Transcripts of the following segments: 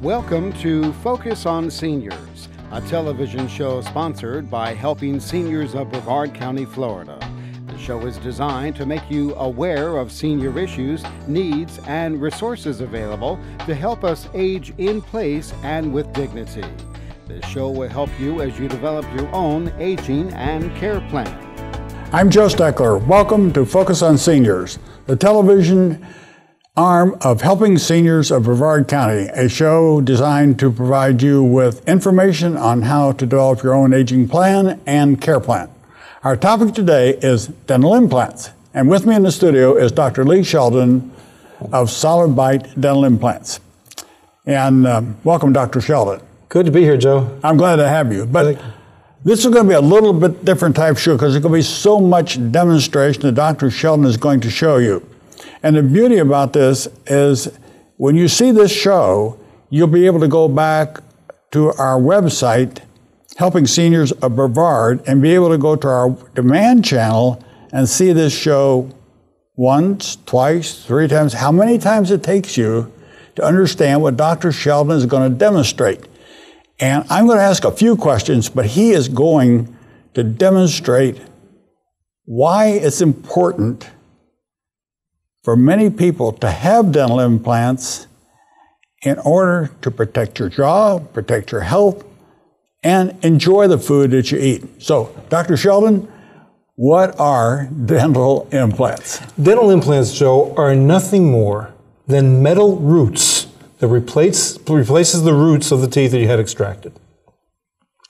Welcome to Focus on Seniors, a television show sponsored by Helping Seniors of Brevard County, Florida. The show is designed to make you aware of senior issues, needs, and resources available to help us age in place and with dignity. This show will help you as you develop your own aging and care plan. I'm Joe Steckler. Welcome to Focus on Seniors, the television arm of Helping Seniors of Brevard County, a show designed to provide you with information on how to develop your own aging plan and care plan. Our topic today is dental implants. And with me in the studio is Dr. Lee Sheldon of Solid Bite Dental Implants. And welcome, Dr. Sheldon. Good to be here, Joe. I'm glad to have you. But this is going to be a little bit different type show because there's going to be so much demonstration that Dr. Sheldon is going to show you. And the beauty about this is when you see this show, you'll be able to go back to our website, Helping Seniors of Brevard, and be able to go to our demand channel and see this show once, twice, 3 times, how many times it takes you to understand what Dr. Sheldon is going to demonstrate. And I'm going to ask a few questions, but he is going to demonstrate why it's important for many people to have dental implants in order to protect your jaw, protect your health, and enjoy the food that you eat. So, Dr. Sheldon, what are dental implants? Dental implants, Joe, are nothing more than metal roots that replaces the roots of the teeth that you had extracted.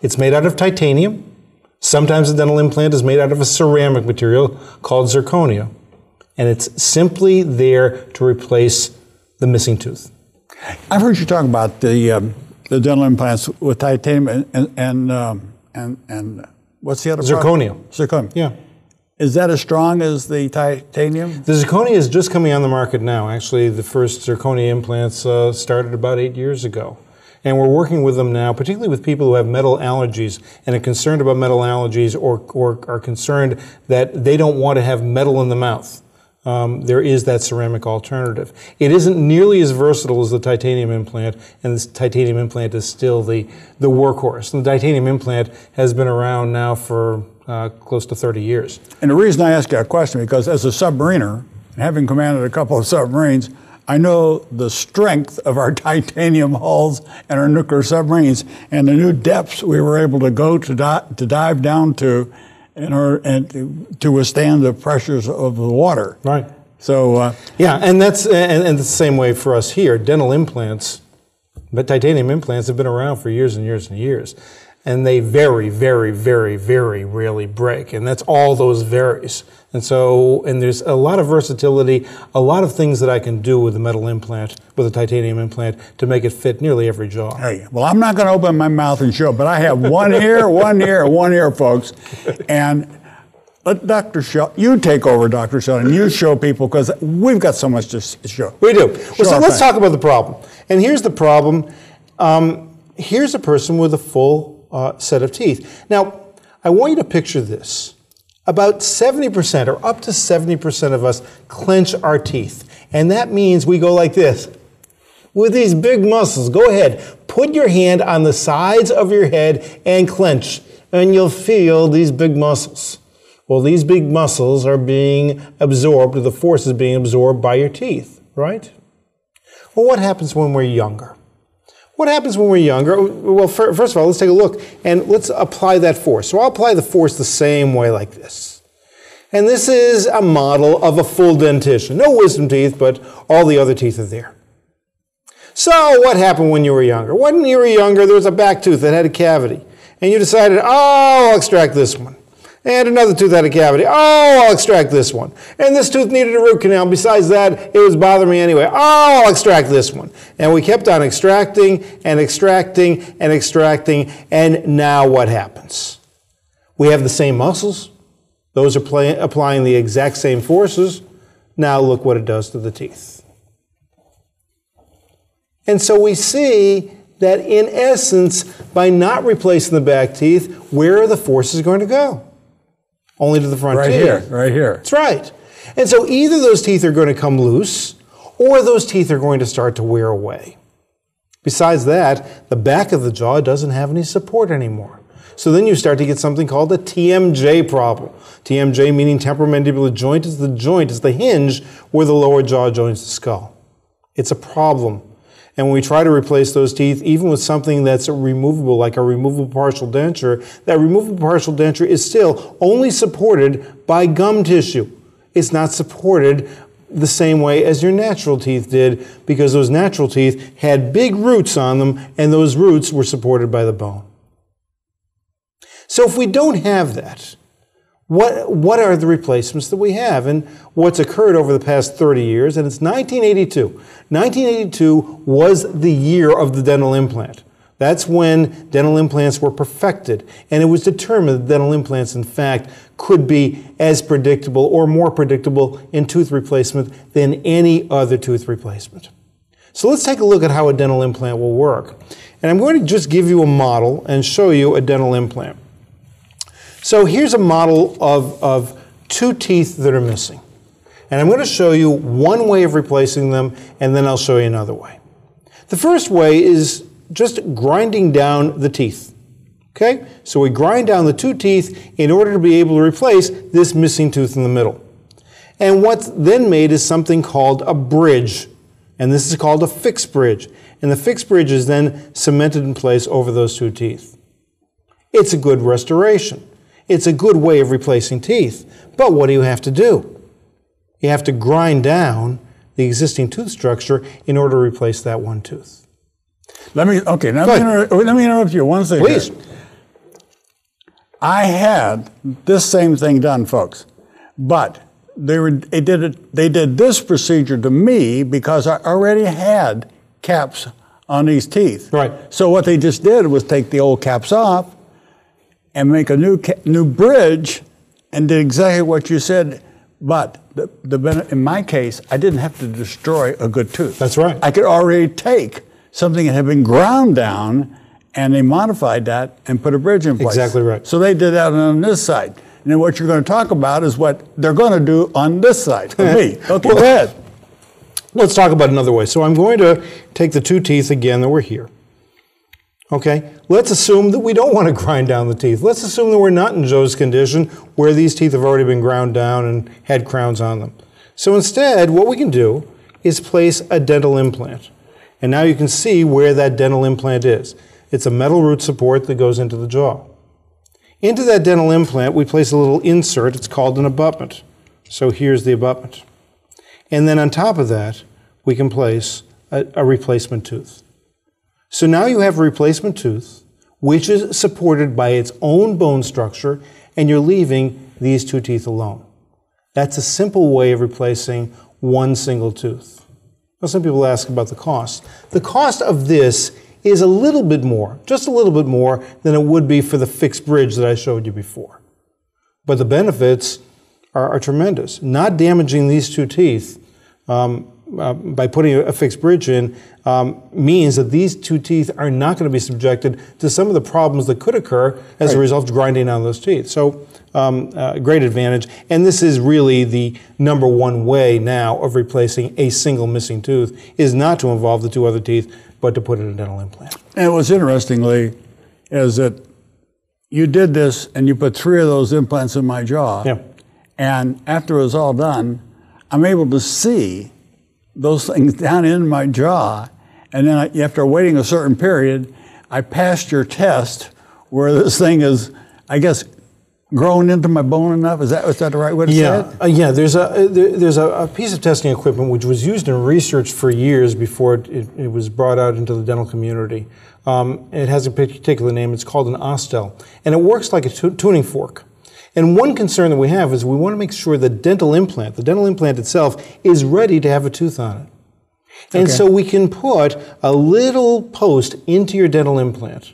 It's made out of titanium. Sometimes a dental implant is made out of a ceramic material called zirconia. And it's simply there to replace the missing tooth. I've heard you talk about the dental implants with titanium and what's the other Zirconia. Part? Zirconia. Yeah. Is that as strong as the titanium? The zirconia is just coming on the market now. Actually, the first zirconia implants started about 8 years ago. And we're working with them now, particularly with people who have metal allergies and are concerned about metal allergies or are concerned that they don't want to have metal in the mouth. There is that ceramic alternative. It isn't nearly as versatile as the titanium implant, and this titanium implant is still the workhorse. And the titanium implant has been around now for close to 30 years. And the reason I ask you that question, because as a submariner, having commanded a couple of submarines, I know the strength of our titanium hulls and our nuclear submarines and the new depths we were able to go to dive down to in order and to withstand the pressures of the water. Right. So yeah, and that's and the same way for us here. Dental implants, but titanium implants have been around for years and years and years, and they very, very, very, very rarely break, and that's all those varies. And so, and there's a lot of versatility, a lot of things that I can do with a metal implant, with a titanium implant, to make it fit nearly every jaw. Hey, well, I'm not going to open my mouth and show, but I have one ear, folks. And let Dr. Sheldon, you take over, Dr. Sheldon, you show people, because we've got so much to show. We do. Well, so let's talk about the problem. And here's the problem. Here's a person with a full set of teeth. Now, I want you to picture this. About 70% or up to 70% of us clench our teeth. And that means we go like this. With these big muscles, go ahead, put your hand on the sides of your head and clench, and you'll feel these big muscles. Well, these big muscles are being absorbed, or the force is being absorbed by your teeth, right? Well, what happens when we're younger? What happens when we're younger? Well, first of all, let's take a look and let's apply that force. So I'll apply the force the same way like this. And this is a model of a full dentition. No wisdom teeth, but all the other teeth are there. So what happened when you were younger? When you were younger, there was a back tooth that had a cavity. And you decided, oh, I'll extract this one. And another tooth had a cavity. Oh, I'll extract this one. And this tooth needed a root canal. Besides that, it was bothering me anyway. Oh, I'll extract this one. And we kept on extracting and extracting and extracting. And now what happens? We have the same muscles. Those are applying the exact same forces. Now look what it does to the teeth. And so we see that in essence, by not replacing the back teeth, where are the forces going to go? Only to the front teeth. Right here. That's right. And so either those teeth are going to come loose, or those teeth are going to start to wear away. Besides that, the back of the jaw doesn't have any support anymore. So then you start to get something called a TMJ problem. TMJ meaning temporomandibular joint is the hinge where the lower jaw joins the skull. It's a problem. And when we try to replace those teeth, even with something that's removable, like a removable partial denture, that removable partial denture is still only supported by gum tissue. It's not supported the same way as your natural teeth did, because those natural teeth had big roots on them, and those roots were supported by the bone. So if we don't have that, what are the replacements that we have? And what's occurred over the past 30 years, and it's 1982. 1982 was the year of the dental implant. That's when dental implants were perfected, and it was determined that dental implants, in fact, could be as predictable or more predictable in tooth replacement than any other tooth replacement. So let's take a look at how a dental implant will work. And I'm going to just give you a model and show you a dental implant. So here's a model of two teeth that are missing. And I'm going to show you one way of replacing them, and then I'll show you another way. The first way is just grinding down the teeth. Okay? So we grind down the two teeth in order to be able to replace this missing tooth in the middle. And what's then made is something called a bridge. And this is called a fixed bridge. And the fixed bridge is then cemented in place over those two teeth. It's a good restoration. It's a good way of replacing teeth. But what do you have to do? You have to grind down the existing tooth structure in order to replace that one tooth. Let me interrupt you one second. Please. I had this same thing done, folks, but they did this procedure to me because I already had caps on these teeth. Right. So what they just did was take the old caps off and make a new bridge, and did exactly what you said. But in my case, I didn't have to destroy a good tooth. That's right. I could already take something that had been ground down, and they modified that and put a bridge in place. Exactly right. So they did that on this side. And then what you're going to talk about is what they're going to do on this side for me. Okay, well, go ahead. Let's talk about another way. So I'm going to take the two teeth again that were here. Okay, let's assume that we don't want to grind down the teeth. Let's assume that we're not in Joe's condition where these teeth have already been ground down and had crowns on them. So instead, what we can do is place a dental implant. And now you can see where that dental implant is. It's a metal root support that goes into the jaw. Into that dental implant, we place a little insert. It's called an abutment. So here's the abutment. And then on top of that, we can place a replacement tooth. So now you have a replacement tooth, which is supported by its own bone structure, and you're leaving these two teeth alone. That's a simple way of replacing one single tooth. Now, some people ask about the cost. The cost of this is a little bit more, just a little bit more than it would be for the fixed bridge that I showed you before. But the benefits are tremendous. Not damaging these two teeth by putting a fixed bridge in means that these two teeth are not going to be subjected to some of the problems that could occur as a result of grinding down those teeth. So great advantage. And this is really the number one way now of replacing a single missing tooth, is not to involve the two other teeth, but to put in a dental implant. And what's interestingly is that you did this and you put 3 of those implants in my jaw. Yeah. And after it was all done, I'm able to see those things down in my jaw. And then after waiting a certain period, I passed your test where this thing is, I guess, grown into my bone enough. Is that the right way to say it? Yeah. There's a piece of testing equipment which was used in research for years before it was brought out into the dental community. It has a particular name. It's called an Ostel, and it works like a tuning fork. And one concern that we have is we want to make sure the dental implant itself, is ready to have a tooth on it. And so we can put a little post into your dental implant,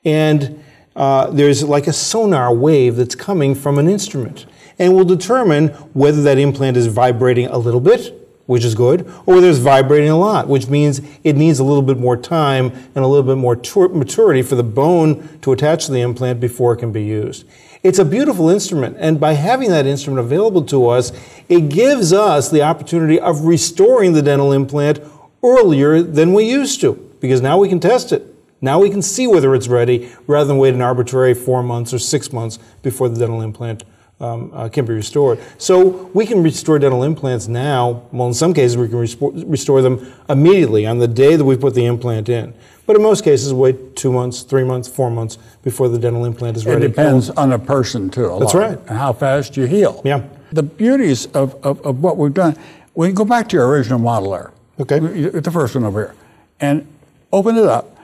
and there's like a sonar wave that's coming from an instrument, and we'll determine whether that implant is vibrating a little bit, which is good, or whether it's vibrating a lot, which means it needs a little bit more time and a little bit more maturity for the bone to attach to the implant before it can be used. It's a beautiful instrument, and by having that instrument available to us, it gives us the opportunity of restoring the dental implant earlier than we used to. because now we can test it. Now we can see whether it's ready rather than wait an arbitrary 4 months or 6 months before the dental implant can be restored. So we can restore dental implants now. Well, in some cases, we can restore them immediately on the day that we put the implant in. But in most cases, wait 2 months, 3 months, 4 months before the dental implant is ready. It depends on the person, too, a lot. That's right. And how fast you heal. Yeah. The beauties of what we've done, we can go back to your original model there. Okay. The first one over here. And open it up.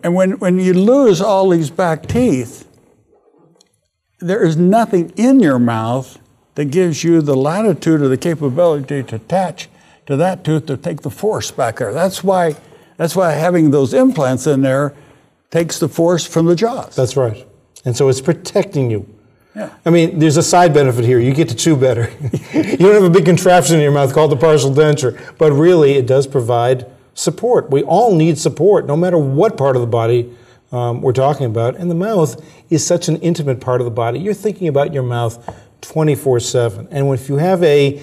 And when you lose all these back teeth, there is nothing in your mouth that gives you the latitude or the capability to attach to that tooth to take the force back there. That's why having those implants in there takes the force from the jaws. That's right. And so it's protecting you. Yeah. I mean, there's a side benefit here. You get to chew better. You don't have a big contraption in your mouth called the partial denture. But really, it does provide support. We all need support, no matter what part of the body we're talking about. And the mouth is such an intimate part of the body. You're thinking about your mouth 24/7. And if you have a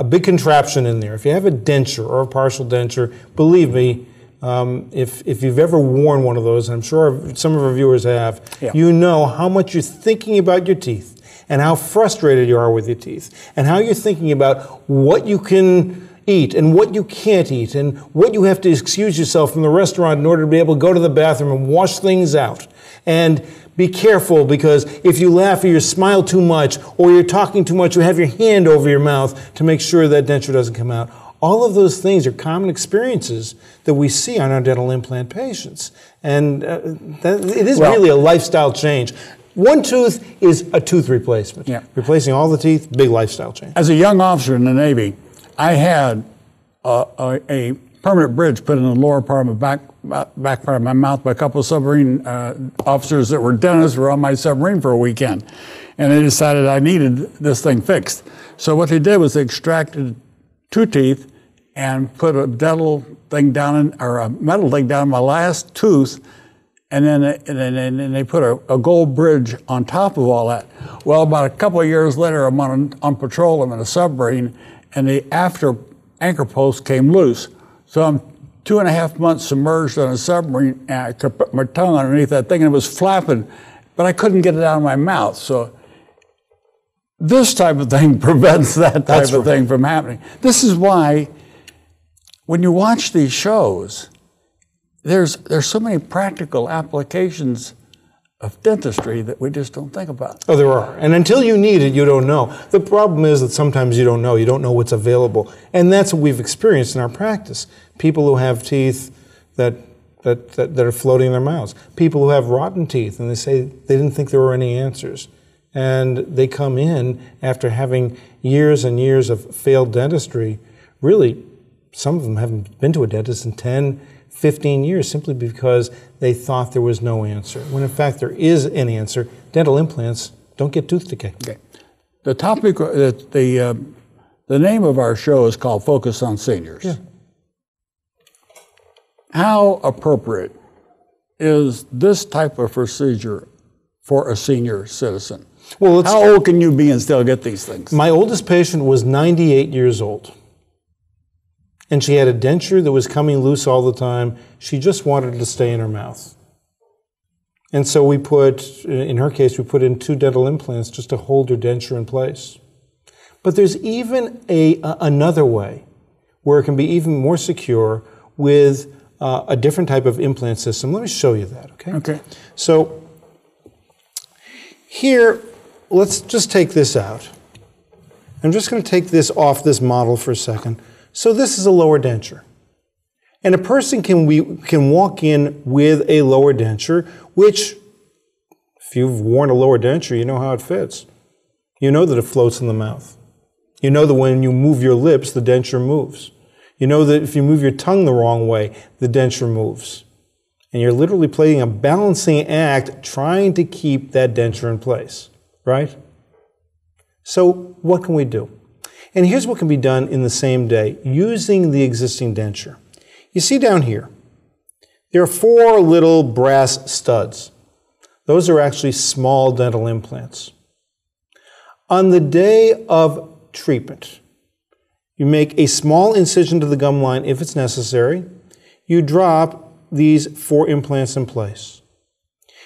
big contraption in there, if you have a denture or a partial denture, believe me, if you've ever worn one of those, and I'm sure some of our viewers have, you know how much you're thinking about your teeth and how frustrated you are with your teeth and how you're thinking about what you can eat and what you can't eat and what you have to excuse yourself from the restaurant in order to be able to go to the bathroom and wash things out. And be careful, because if you laugh or you smile too much or you're talking too much, you have your hand over your mouth to make sure that denture doesn't come out. All of those things are common experiences that we see on our dental implant patients. And it is really a lifestyle change. One tooth is a tooth replacement. Yeah. Replacing all the teeth, big lifestyle change. As a young officer in the Navy, I had a permanent bridge put in the lower part of my back part of my mouth by a couple of submarine officers that were dentists were on my submarine for a weekend. And they decided I needed this thing fixed. So what they did was they extracted 2 teeth and put a dental thing down or a metal thing down in my last tooth, and then they put a gold bridge on top of all that. Well, about a couple of years later, I'm on patrol, I'm in a submarine, and the after anchor post came loose. So I'm 2.5 months submerged on a submarine, and I could put my tongue underneath that thing, and it was flapping, but I couldn't get it out of my mouth. So this type of thing prevents that type of thing from happening. This is why when you watch these shows, there's so many practical applications of dentistry that we just don't think about. Oh, there are. And until you need it, you don't know. The problem is that sometimes you don't know. You don't know what's available. And that's what we've experienced in our practice. People who have teeth that are floating in their mouths. People who have rotten teeth, and they say they didn't think there were any answers. And they come in after having years and years of failed dentistry. Really, some of them haven't been to a dentist in 10, 15 years simply because they thought there was no answer. When in fact there is an answer. Dental implants don't get tooth decay. Okay. The topic, the name of our show is called Focus on Seniors. Yeah. How appropriate is this type of procedure for a senior citizen? Well, how old can you be and still get these things? My oldest patient was 98 years old. And she had a denture that was coming loose all the time. She just wanted it to stay in her mouth. And so we put, in her case, we put in 2 dental implants just to hold her denture in place. But there's even another way where it can be even more secure with a different type of implant system. Let me show you that, okay? Okay. So here, let's just take this out. I'm just going to take this off this model for a second. So this is a lower denture. And a person can walk in with a lower denture, which, if you've worn a lower denture, you know how it fits. You know that it floats in the mouth. You know that when you move your lips, the denture moves. You know that if you move your tongue the wrong way, the denture moves. And you're literally playing a balancing act trying to keep that denture in place, right? So what can we do? And here's what can be done in the same day using the existing denture. You see down here, there are 4 little brass studs. Those are actually small dental implants. On the day of treatment, you make a small incision to the gum line if it's necessary. you drop these 4 implants in place.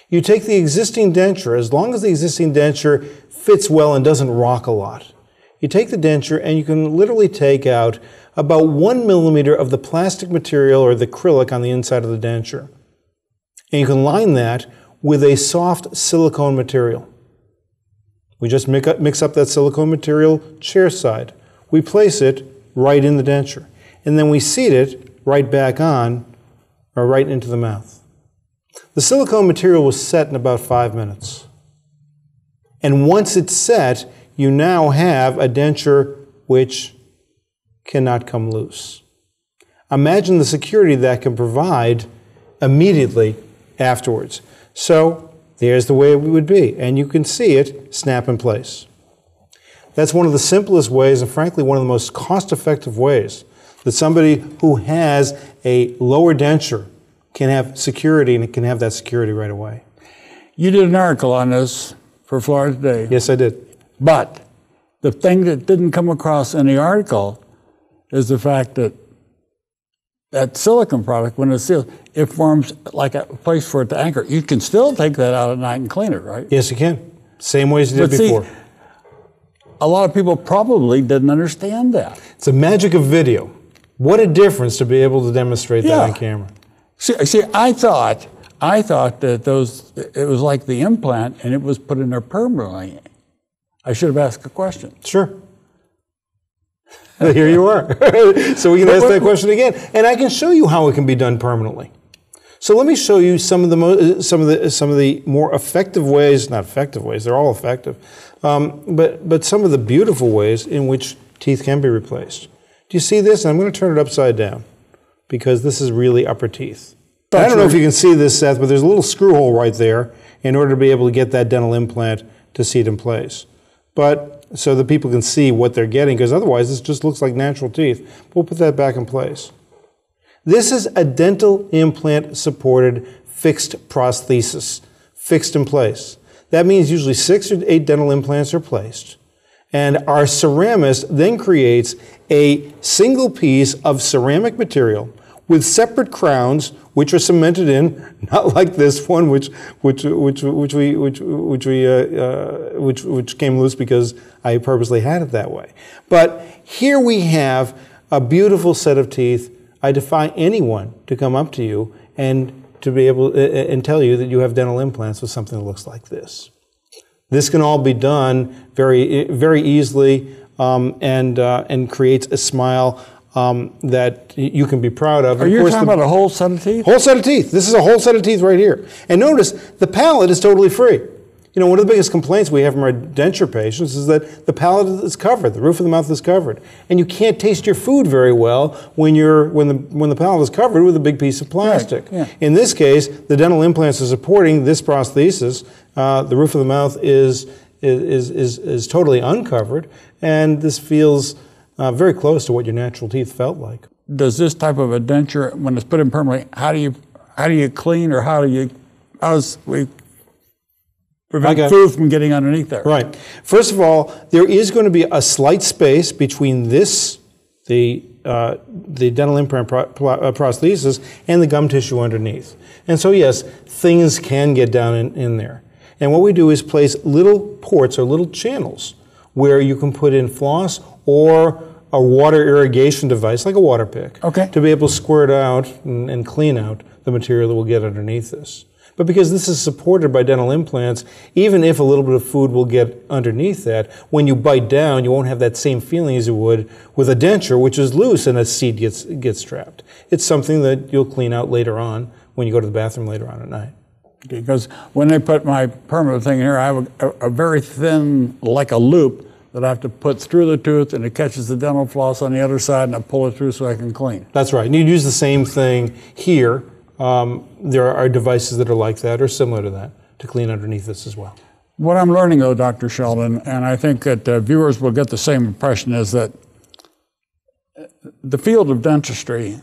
You take the existing denture, as long as the existing denture fits well and doesn't rock a lot. You take the denture and you can literally take out about 1 millimeter of the plastic material or the acrylic on the inside of the denture. And you can line that with a soft silicone material. We just mix up that silicone material chair side. We place it right in the denture. And then we seat it right back on or right into the mouth. The silicone material was set in about 5 minutes. And once it's set, you now have a denture which cannot come loose. Imagine the security that can provide immediately afterwards. So there's the way it would be, and you can see it snap in place. That's one of the simplest ways, and frankly one of the most cost-effective ways that somebody who has a lower denture can have security, and it can have that security right away. You did an article on this for Florida Today. Yes, I did. But the thing that didn't come across in the article is the fact that that silicone product, when it's sealed, it forms like a place for it to anchor. You can still take that out at night and clean it, right? Yes, you can. Same ways you did before. See, a lot of people probably didn't understand that. It's the magic of video. What a difference to be able to demonstrate that on camera. See, I thought that it was like the implant and it was put in there permanently. I should have asked a question. Sure. Here you are. So we can ask that question again, and I can show you how it can be done permanently. So let me show you some of the more effective ways. Not effective ways; they're all effective, but some of the beautiful ways in which teeth can be replaced. Do you see this? I'm going to turn it upside down because this is really upper teeth. I don't know if you can see this, Seth, but there's a little screw hole right there in order to be able to get that dental implant to seat in place. But so that people can see what they're getting, because otherwise this just looks like natural teeth. We'll put that back in place. This is a dental implant supported fixed prosthesis, fixed in place. That means usually 6 or 8 dental implants are placed. And our ceramist then creates a single piece of ceramic material with separate crowns, which are cemented in, not like this one, which came loose because I purposely had it that way. But here we have a beautiful set of teeth. I defy anyone to come up to you and to be able and tell you that you have dental implants with something that looks like this. This can all be done very easily and creates a smile that you can be proud of. Are you talking about a whole set of teeth? Whole set of teeth. This is a whole set of teeth right here. And notice, the palate is totally free. You know, one of the biggest complaints we have from our denture patients is that the palate is covered, the roof of the mouth is covered. And you can't taste your food very well when the palate is covered with a big piece of plastic. Right. Yeah. In this case, the dental implants are supporting this prosthesis. The roof of the mouth is totally uncovered, and this feels very close to what your natural teeth felt like. Does this type of a denture, when it's put in permanently, how do you clean, or how does we prevent food from getting underneath there? Right. First of all, there is going to be a slight space between this, the dental implant prosthesis, and the gum tissue underneath. And so yes, things can get down in there. And what we do is place little ports or little channels where you can put in floss or a water irrigation device, like a water pick, to be able to squirt out and clean out the material that will get underneath this. But because this is supported by dental implants, even if a little bit of food will get underneath that, when you bite down, you won't have that same feeling as you would with a denture, which is loose and a seed gets trapped. It's something that you'll clean out later on when you go to the bathroom later on at night. Because when they put my permanent thing in here, I have a very thin, like a loop, that I have to put through the tooth, and it catches the dental floss on the other side, and I pull it through so I can clean. That's right. And you'd use the same thing here. There are devices that are like that or similar to that to clean underneath this as well. What I'm learning, though, Dr. Sheldon, and I think that viewers will get the same impression, is that the field of dentistry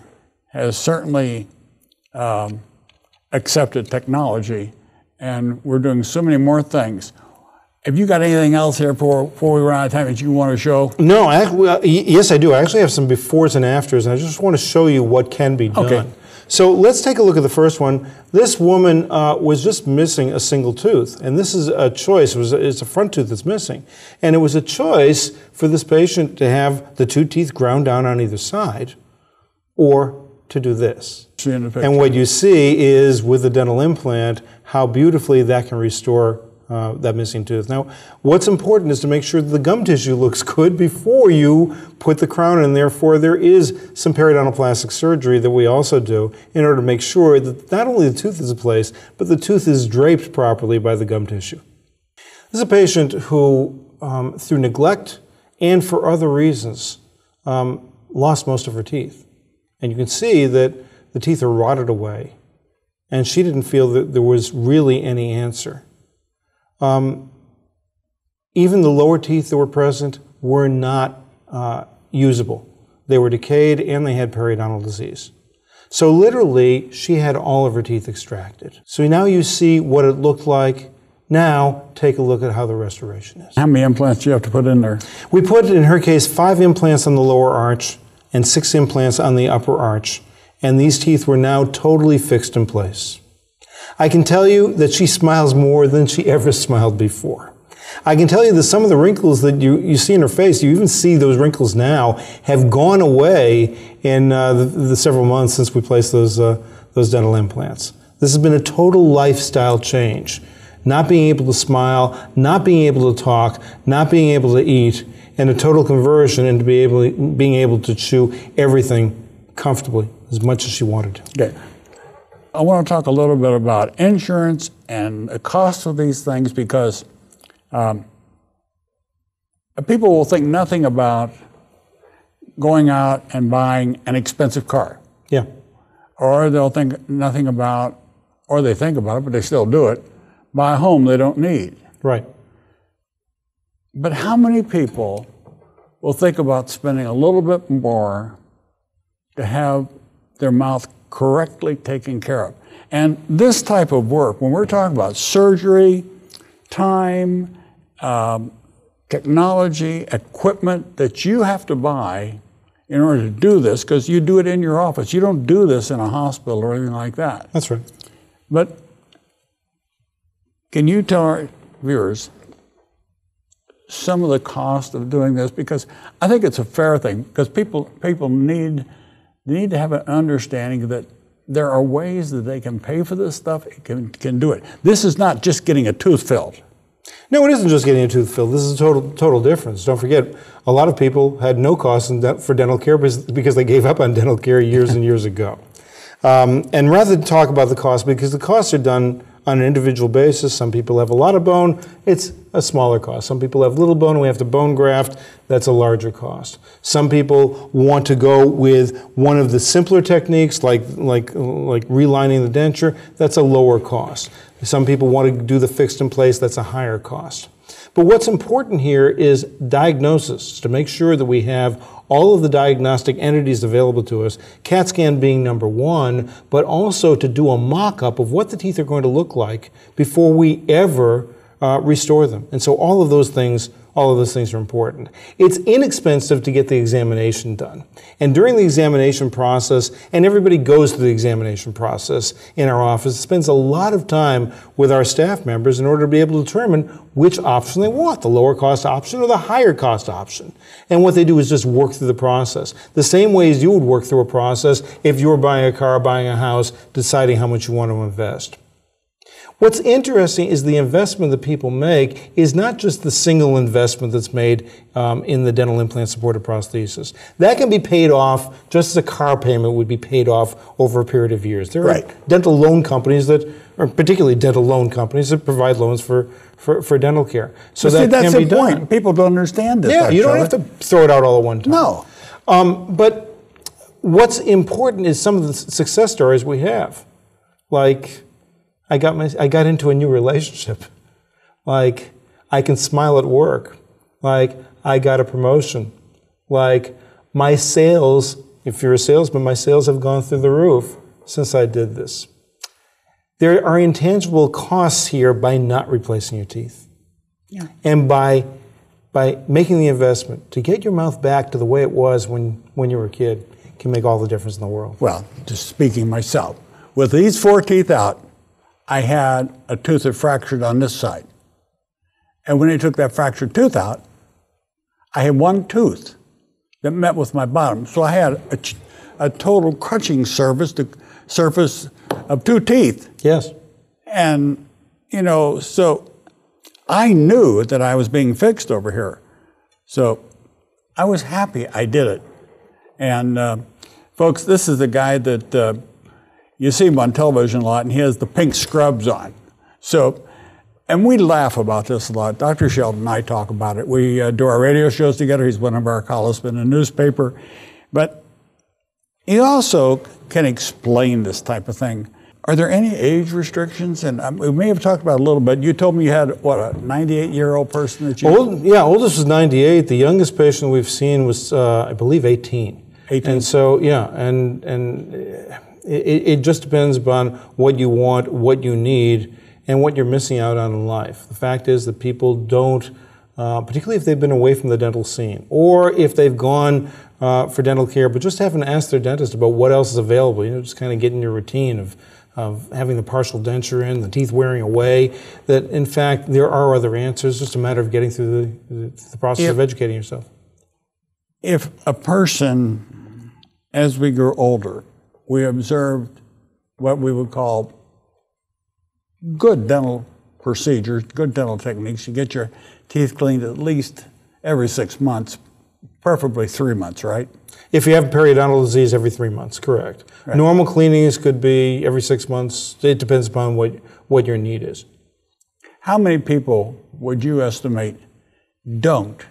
has certainly accepted technology, and we're doing so many more things. Have you got anything else here before we run out of time that you want to show? No, yes, I do. I actually have some befores and afters, and I just want to show you what can be done. Okay. So let's take a look at the first one. This woman was just missing a single tooth, and this is a choice. It's a front tooth that's missing. And it was a choice for this patient to have the 2 teeth ground down on either side, or to do this. And what you see is, with the dental implant, how beautifully that can restore that missing tooth. Now, what's important is to make sure that the gum tissue looks good before you put the crown in. Therefore, there is some periodontal plastic surgery that we also do in order to make sure that not only the tooth is in place, but the tooth is draped properly by the gum tissue. This is a patient who, through neglect and for other reasons, lost most of her teeth. And you can see that the teeth are rotted away. And she didn't feel that there was really any answer. Even the lower teeth that were present were not usable. They were decayed and they had periodontal disease. So literally, she had all of her teeth extracted. So now you see what it looked like. Now, take a look at how the restoration is. How many implants do you have to put in there? We put, in her case, 5 implants on the lower arch and 6 implants on the upper arch. And these teeth were now totally fixed in place. I can tell you that she smiles more than she ever smiled before. I can tell you that some of the wrinkles that you see in her face, you even see those wrinkles now, have gone away in the several months since we placed those dental implants. This has been a total lifestyle change. Not being able to smile, not being able to talk, not being able to eat, and a total conversion into being able to chew everything comfortably as much as she wanted to. Okay. I want to talk a little bit about insurance and the cost of these things, because people will think nothing about going out and buying an expensive car. Yeah. Or they'll think nothing about, or they think about it, but they still do it, buy a home they don't need. Right. But how many people will think about spending a little bit more to have their mouth correctly taken care of? And this type of work, when we're talking about surgery, time, technology, equipment that you have to buy in order to do this, because you do it in your office. You don't do this in a hospital or anything like that. That's right. But can you tell our viewers some of the cost of doing this? Because I think it's a fair thing, because people need to have an understanding that there are ways that they can pay for this stuff, can do it. This is not just getting a tooth filled. No, it isn't just getting a tooth filled. This is a total difference. Don't forget, a lot of people had no cost for dental care because they gave up on dental care years and years ago. And rather than talk about the cost, because the costs are done on an individual basis. Some people have a lot of bone, it's a smaller cost. Some people have little bone and we have to bone graft, that's a larger cost. Some people want to go with one of the simpler techniques like relining the denture, that's a lower cost. Some people want to do the fixed in place, that's a higher cost. But what's important here is diagnosis, to make sure that we have all of the diagnostic entities available to us, CAT scan being number one, but also to do a mock-up of what the teeth are going to look like before we ever restore them. And so all of those things are important. It's inexpensive to get the examination done. And during the examination process, and everybody goes through the examination process in our office, spends a lot of time with our staff members in order to be able to determine which option they want, the lower cost option or the higher cost option. And what they do is just work through the process. The same way as you would work through a process if you were buying a car, buying a house, deciding how much you want to invest. What's interesting is the investment that people make is not just the single investment that's made in the dental implant supported prosthesis. That can be paid off just as a car payment would be paid off over a period of years. There are dental loan companies or particularly dental loan companies that provide loans for dental care. So that that's can be the point. done. People don't understand this. Yeah, you don't have to throw it out all at one time. No. But what's important is some of the success stories we have. Like, I got into a new relationship. Like, I can smile at work. Like, I got a promotion. Like, my sales, if you're a salesman, my sales have gone through the roof since I did this. There are intangible costs here by not replacing your teeth. Yeah. And by by making the investment to get your mouth back to the way it was when you were a kid, can make all the difference in the world. Well, just speaking myself, with these 4 teeth out, I had a tooth that fractured on this side. And when they took that fractured tooth out, I had 1 tooth that met with my bottom. So I had a total crunching surface of 2 teeth. Yes. And, so I knew that I was being fixed over here. So I was happy I did it. And folks, this is the guy that you see him on television a lot, and he has the pink scrubs on. So, and we laugh about this a lot. Dr. Sheldon and I talk about it. We do our radio shows together. He's one of our columnists in a newspaper. But he also can explain this type of thing. Are there any age restrictions? And we may have talked about it a little bit. You told me you had, what, a 98-year-old person that you... Oldest was 98. The youngest patient we've seen was, I believe, 18. 18. And so, it just depends upon what you want, what you need, and what you're missing out on in life. The fact is that people don't, particularly if they've been away from the dental scene, or if they've gone for dental care, but just haven't asked their dentist about what else is available, just kind of get in your routine of having the partial denture in, the teeth wearing away, that in fact there are other answers, just a matter of getting through the process of educating yourself. If a person, as we grow older, we observed what we would call good dental procedures, good dental techniques. You get your teeth cleaned at least every 6 months, preferably 3 months, right? If you have periodontal disease, every 3 months, correct. Right. Normal cleanings could be every 6 months. It depends upon what your need is. How many people would you estimate don't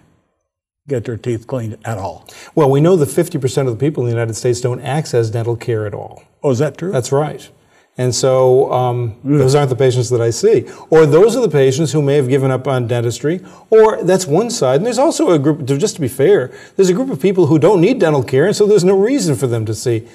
get their teeth cleaned at all? Well, we know that 50% of the people in the United States don't access dental care at all. Oh, is that true? That's right. And so those aren't the patients that I see. Or those are the patients who may have given up on dentistry, or that's one side. And there's also a group, just to be fair, there's a group of people who don't need dental care, and so there's no reason for them to see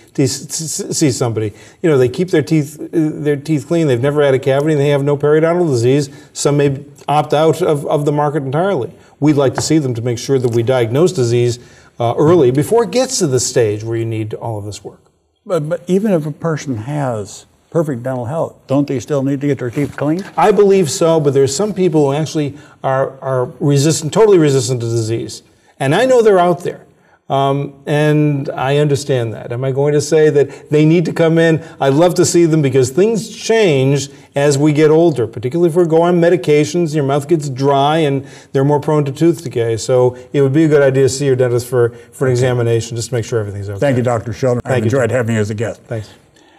somebody. They keep their teeth clean, they've never had a cavity, and they have no periodontal disease. Some may opt out of the market entirely. We'd like to see them to make sure that we diagnose disease early before it gets to the stage where you need all of this work. But even if a person has perfect dental health, don't they still need to get their teeth cleaned? I believe so, but there's some people who actually are resistant, totally resistant to disease. And I know they're out there. And I understand that. Am I going to say that they need to come in? I'd love to see them because things change as we get older, particularly if we go on medications, your mouth gets dry and they're more prone to tooth decay. So it would be a good idea to see your dentist for an examination just to make sure everything's okay. Thank you, Dr. Sheldon. I've enjoyed having you as a guest. Thanks.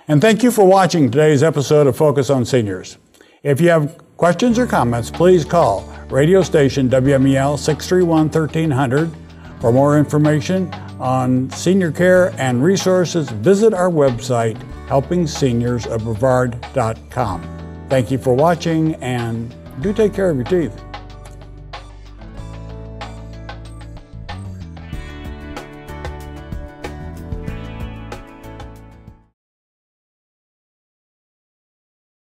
And thank you for watching today's episode of Focus on Seniors. If you have questions or comments, please call radio station WMEL 631-1300. For more information on senior care and resources, visit our website, helpingseniors of Brevard.com. Thank you for watching, and do take care of your teeth.